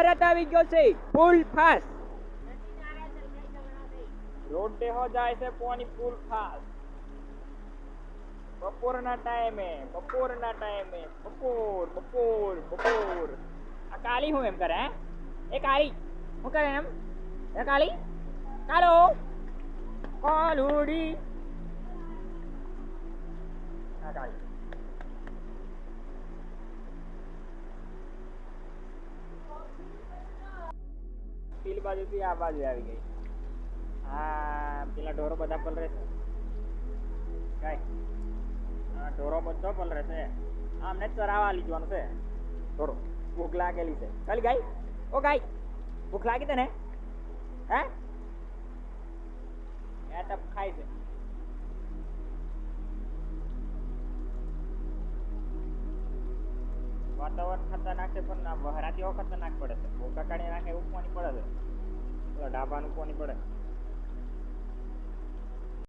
વરસાદ આવી ગયો છે ફૂલ ફાસ્ટ રોડે હો જાય છે પાણી ફૂલ ફાસ્ટ બપોરના ટાઈમે બપોર આ કાળી હું એમ કરે હે એ કાળી હું કરે એમ એ કાળી કાળો કાલુડી આ કાળી પેલી બાજુથી આ બાજુ આવી ગઈ હા પેલા ઢોરો બધા પલરે છે ગાય હા ઢોરો બધો પલરે છે આમને ચરાવવા લીધવાનું છે ઢોરો ભૂખ લાગેલી છે ખાલી ગાય ઓ ગાય ભૂખ લાગી તને હે એ તો ખાય છે વાતાવરણ ખતરનાક છે પણ વહરાતી ખતરનાક પડે છે ભૂકા કાઢી નાખે એવું પાણી પડે છે ઢાબાનું પાણી પડે